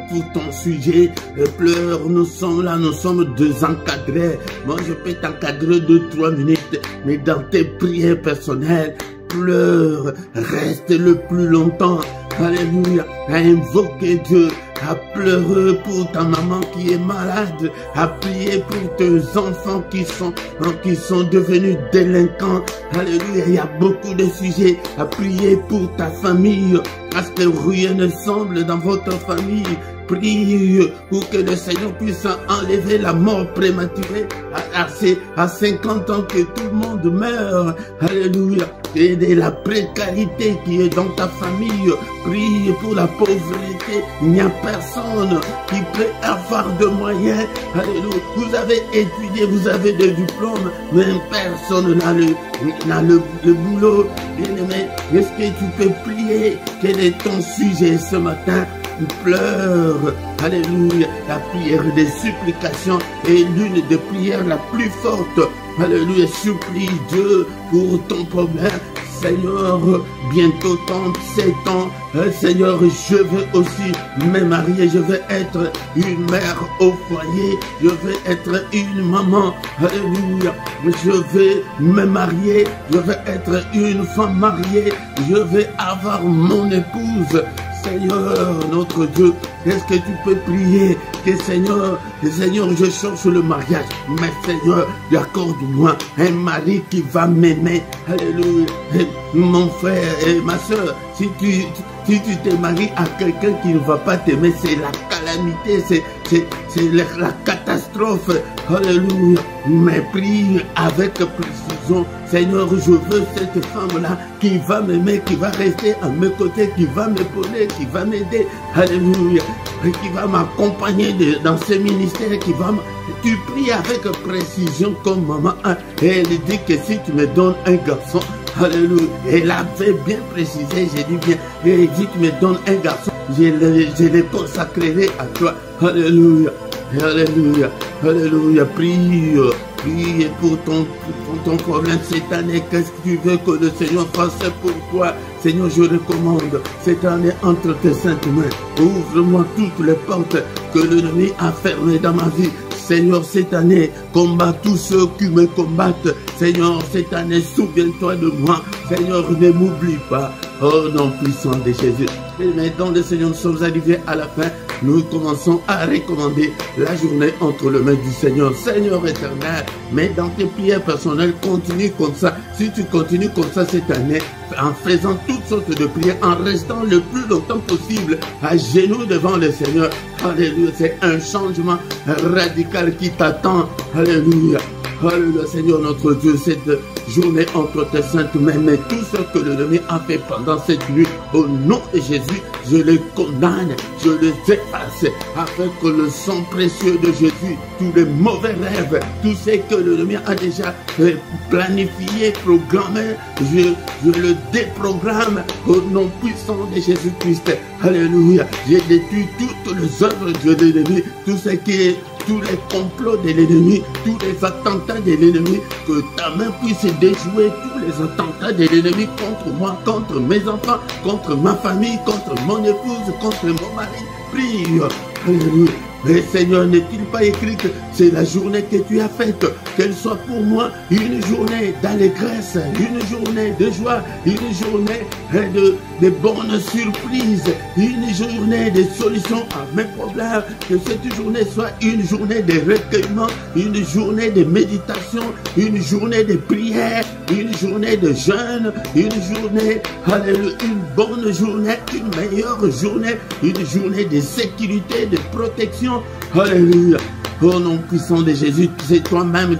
pour ton sujet. Pleure, nous sommes là, nous sommes désencadrés. Moi, je peux t'encadrer 2-3 minutes, mais dans tes prières personnelles, pleure, reste le plus longtemps. Alléluia, à invoquer Dieu, à pleurer pour ta maman qui est malade, à prier pour tes enfants qui sont devenus délinquants. Alléluia, il y a beaucoup de sujets, à prier pour ta famille, parce que rien ne semble dans votre famille. Prie pour que le Seigneur puisse enlever la mort prématurée à 50 ans, que tout le monde meurt. Alléluia. Et de la précarité qui est dans ta famille. Prie pour la pauvreté. Il n'y a personne qui peut avoir de moyens. Alléluia. Vous avez étudié, vous avez des diplômes, mais personne n'a le boulot. Bien-aimé, est-ce que tu peux prier? Quel est ton sujet ce matin? Pleure, alléluia. La prière des supplications est l'une des prières la plus forte. Alléluia, supplie Dieu pour ton problème. Seigneur, bientôt 37 ans, Seigneur, je veux aussi me marier, je veux être une mère au foyer, je veux être une maman, alléluia, je veux me marier, je veux être une femme mariée, je veux avoir mon épouse. Seigneur, notre Dieu, est-ce que tu peux prier que Seigneur, je cherche le mariage, mais Seigneur, accorde-moi un mari qui va m'aimer. Alléluia. Mon frère et ma soeur, si tu te maries à quelqu'un qui ne va pas t'aimer, c'est la calamité, c'est la catastrophe. Alléluia. Mais prie avec précision. Seigneur, je veux cette femme-là qui va m'aimer, qui va rester à mes côtés, qui va m'épauler, qui va m'aider. Alléluia. Et qui va m'accompagner dans ce ministère, Tu pries avec précision comme maman. Et elle dit que si tu me donnes un garçon, alléluia. Elle avait bien précisé, j'ai dit bien. Et elle dit, tu me donnes un garçon, je le consacrerai à toi. Alléluia. Alléluia. Alléluia. Prie pour ton problème cette année. Qu'est-ce que tu veux que le Seigneur fasse pour toi? Seigneur, je recommande cette année entre tes saintes mains. Ouvre-moi toutes les portes que l'ennemi a fermées dans ma vie. Seigneur, cette année, combat tous ceux qui me combattent. Seigneur, cette année, souviens-toi de moi. Seigneur, ne m'oublie pas. Oh nom puissant de Jésus. Et maintenant, le Seigneur, nous sommes arrivés à la fin. Nous commençons à recommander la journée entre les mains du Seigneur. Seigneur éternel, mais dans tes prières personnelles, continue comme ça. Si tu continues comme ça cette année, en faisant toutes sortes de prières, en restant le plus longtemps possible à genoux devant le Seigneur. Alléluia, c'est un changement radical qui t'attend. Alléluia. Alléluia, Seigneur notre Dieu, cette journée entre tes saintes mains, mais tout ce que l'ennemi a fait pendant cette nuit, au nom de Jésus, je les condamne, je les efface, afin que le sang précieux de Jésus, tous les mauvais rêves, tout ce que l'ennemi a déjà planifié, programmé, je le déprogramme au nom puissant de Jésus-Christ. Alléluia, j'ai détruit toutes les œuvres de l'ennemi, tout ce qui est tous les complots de l'ennemi, tous les attentats de l'ennemi, que ta main puisse déjouer tous les attentats de l'ennemi contre moi, contre mes enfants, contre ma famille, contre mon épouse, contre mon mari. Prie. Alléluia. Mais Seigneur, n'est-il pas écrit que c'est la journée que tu as faite, qu'elle soit pour moi une journée d'allégresse, une journée de joie, une journée de bonnes surprises, une journée de solutions à mes problèmes, que cette journée soit une journée de recueillement, une journée de méditation, une journée de prière, une journée de jeûne, une journée, alléluia, une bonne journée, une meilleure journée, une journée de sécurité, de protection. Alléluia. Au nom puissant de Jésus, c'est toi-même,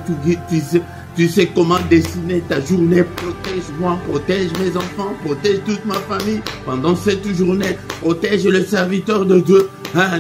tu sais comment dessiner ta journée. Protège-moi, protège mes enfants, protège toute ma famille pendant cette journée. Protège le serviteur de Dieu.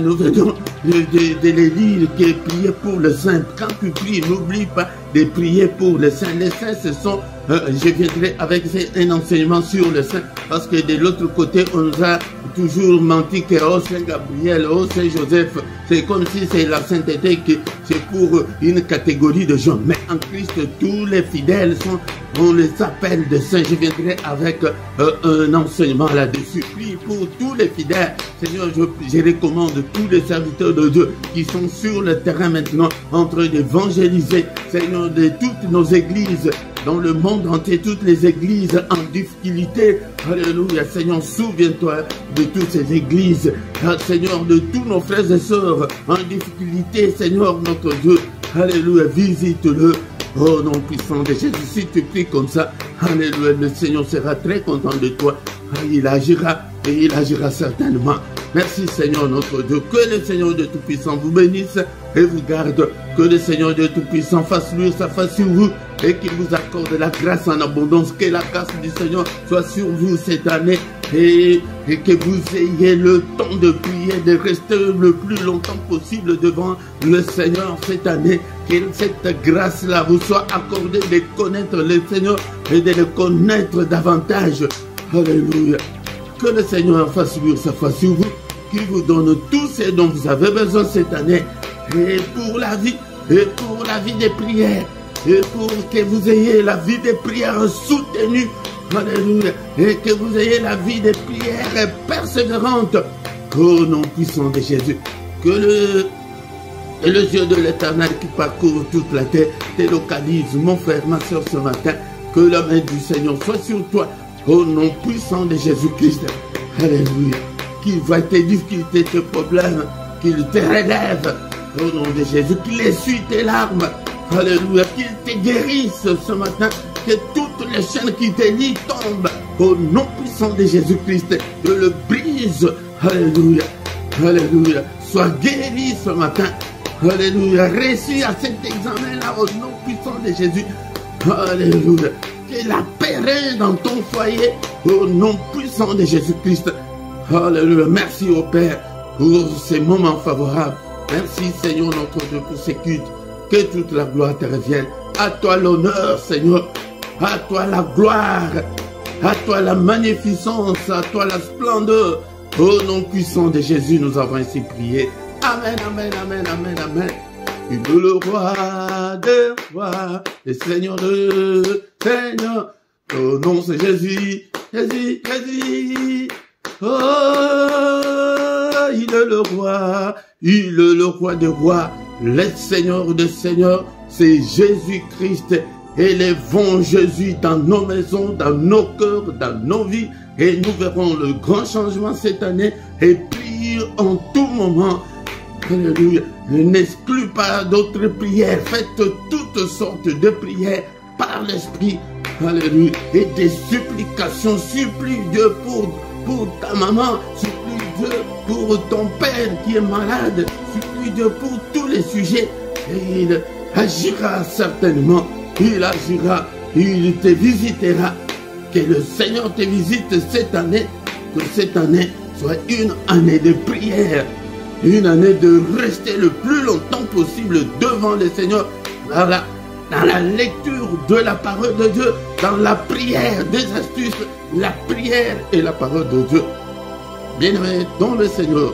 Nous venons les lire, qui est prier pour le saint. Quand tu pries, n'oublie pas de prier pour le saint. Les saints, ce sont, je viendrai avec un enseignement sur le saint, parce que de l'autre côté, on nous a toujours menti que oh Saint Gabriel, oh Saint Joseph, c'est comme si c'est la sainteté que c'est pour une catégorie de gens. Mais en Christ, tous les fidèles sont, on les appelle de saints. Je viendrai avec un enseignement là-dessus. Puis pour tous les fidèles, Seigneur, je recommande tous les serviteurs de Dieu qui sont sur le terrain maintenant en train d'évangéliser, Seigneur, de toutes nos églises dans le monde entier, toutes les églises en difficulté. Alléluia, Seigneur, souviens-toi de toutes ces églises, Seigneur, de tous nos frères et sœurs en difficulté, Seigneur, notre Dieu. Alléluia, visite-le. Oh non puissant de Jésus, si tu pries comme ça, alléluia, le Seigneur sera très content de toi. Il agira et il agira certainement. Merci Seigneur notre Dieu. Que le Seigneur de Tout-Puissant vous bénisse et vous garde. Que le Seigneur de Tout-Puissant fasse luire sa face sur vous et qu'il vous accorde la grâce en abondance. Que la grâce du Seigneur soit sur vous cette année et que vous ayez le temps de prier, de rester le plus longtemps possible devant le Seigneur cette année. Que cette grâce-là vous soit accordée de connaître le Seigneur et de le connaître davantage. Alléluia. Que le Seigneur fasse luire sa face sur vous, qu'il vous donne tout ce dont vous avez besoin cette année, et pour la vie des prières, et pour que vous ayez la vie des prières soutenue, alléluia, et que vous ayez la vie des prières persévérantes, au nom puissant de Jésus. Que le yeux de l'Éternel qui parcourt toute la terre te localise, mon frère, ma soeur, ce matin. Que la main du Seigneur soit sur toi, au nom puissant de Jésus-Christ. Alléluia. Qu'il voit tes difficultés, tes problèmes, qu'il te relève, au nom de Jésus. Qu'il essuie tes larmes. Alléluia. Qu'il te guérisse ce matin. Que toutes les chaînes qui te lient tombent, au nom puissant de Jésus-Christ. Que le brise. Alléluia. Alléluia. Sois guéri ce matin. Alléluia. Réussis à cet examen-là, au nom puissant de Jésus. Alléluia. Que la paix règne dans ton foyer, au nom puissant de Jésus-Christ. Alléluia. Merci au Père pour ces moments favorables. Merci Seigneur notre Dieu pour ces cultes. Que toute la gloire te revienne. À toi l'honneur Seigneur. À toi la gloire. À toi la magnificence. À toi la splendeur. Au nom puissant de Jésus, nous avons ainsi prié. Amen, amen, amen, amen, amen. Il est le roi des rois, le Seigneur de Seigneur. Oh non, c'est Jésus, Jésus, Jésus. Oh, il est le roi des rois, le Seigneur des seigneurs. C'est Jésus-Christ. Élevons Jésus dans nos maisons, dans nos cœurs, dans nos vies. Et nous verrons le grand changement cette année. Et prions en tout moment. Alléluia. N'exclus pas d'autres prières. Faites toutes sortes de prières par l'Esprit. Alléluia. Et des supplications. Supplie Dieu pour ta maman. Supplie Dieu pour ton père qui est malade. Supplie Dieu pour tous les sujets. Et il agira certainement. Il agira. Il te visitera. Que le Seigneur te visite cette année. Que cette année soit une année de prière. Une année de rester le plus longtemps possible devant le Seigneur, dans la lecture de la parole de Dieu, dans la prière, des astuces, la prière et la parole de Dieu. Bien-aimés dans le Seigneur,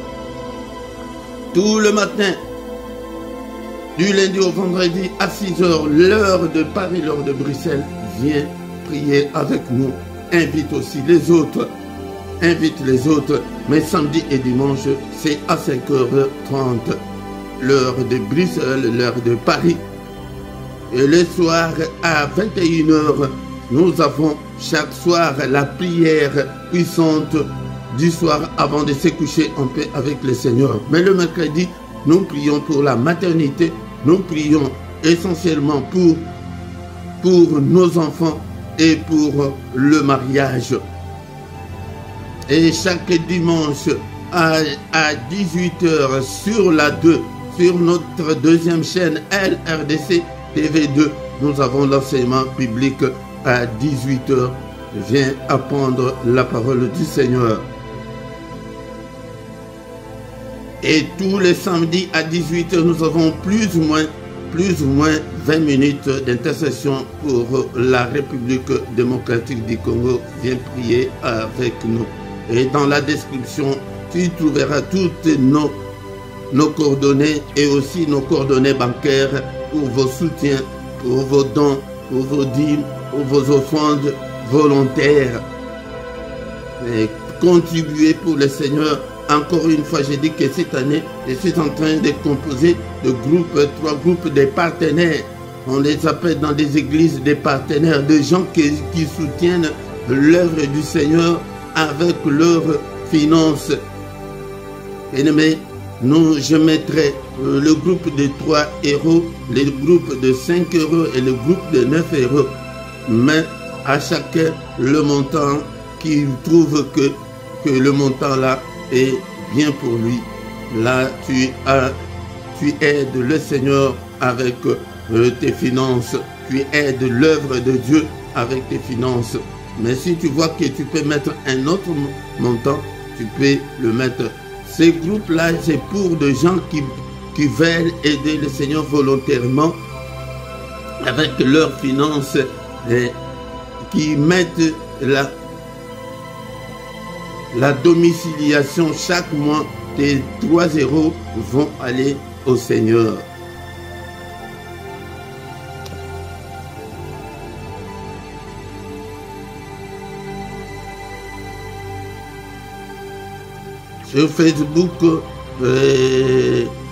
tout le matin, du lundi au vendredi à 6 h, l'heure de Paris, l'heure de Bruxelles, viens prier avec nous. Invite aussi les autres. Invite les autres, mais samedi et dimanche, c'est à 5h30, l'heure de Bruxelles, l'heure de Paris. Et le soir, à 21 h, nous avons chaque soir la prière puissante du soir avant de se coucher en paix avec le Seigneur. Mais le mercredi, nous prions pour la maternité, nous prions essentiellement pour nos enfants et pour le mariage. Et chaque dimanche à 18 h sur la 2, sur notre deuxième chaîne LRDC TV2, nous avons l'enseignement biblique à 18 h. Viens apprendre la parole du Seigneur. Et tous les samedis à 18h, nous avons plus ou moins 20 minutes d'intercession pour la République démocratique du Congo. Viens prier avec nous. Et dans la description, tu trouveras toutes nos coordonnées et aussi nos coordonnées bancaires pour vos soutiens, pour vos dons, pour vos dîmes, pour vos offrandes volontaires. Et contribuer pour le Seigneur. Encore une fois, j'ai dit que cette année, je suis en train de composer de groupes, 3 groupes de partenaires. On les appelle dans des églises des partenaires, des gens qui soutiennent l'œuvre du Seigneur avec leurs finances. Bien-aimés, je mettrai le groupe de 3 euros, le groupe de 5 euros et le groupe de 9 euros. Mais à chacun le montant qui trouve que le montant là est bien pour lui. Là, tu aides le Seigneur avec tes finances. Tu aides l'œuvre de Dieu avec tes finances. Mais si tu vois que tu peux mettre un autre montant, tu peux le mettre. Ces groupes-là, c'est pour des gens qui veulent aider le Seigneur volontairement avec leurs finances, qui mettent la domiciliation chaque mois. Tes 3 euros vont aller au Seigneur. Sur Facebook,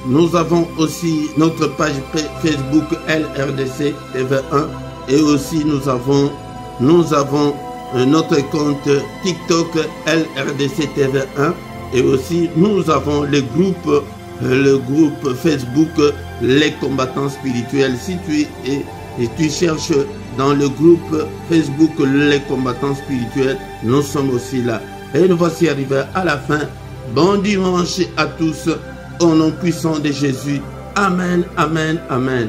nous avons aussi notre page Facebook LRDC TV1 et aussi nous avons notre compte TikTok LRDC TV1 et aussi nous avons le groupe Facebook Les Combattants Spirituels. Si tu cherches dans le groupe Facebook Les Combattants Spirituels, nous sommes aussi là. Et nous voici arrivés à la fin. Bon dimanche à tous, au nom puissant de Jésus. Amen, amen, amen.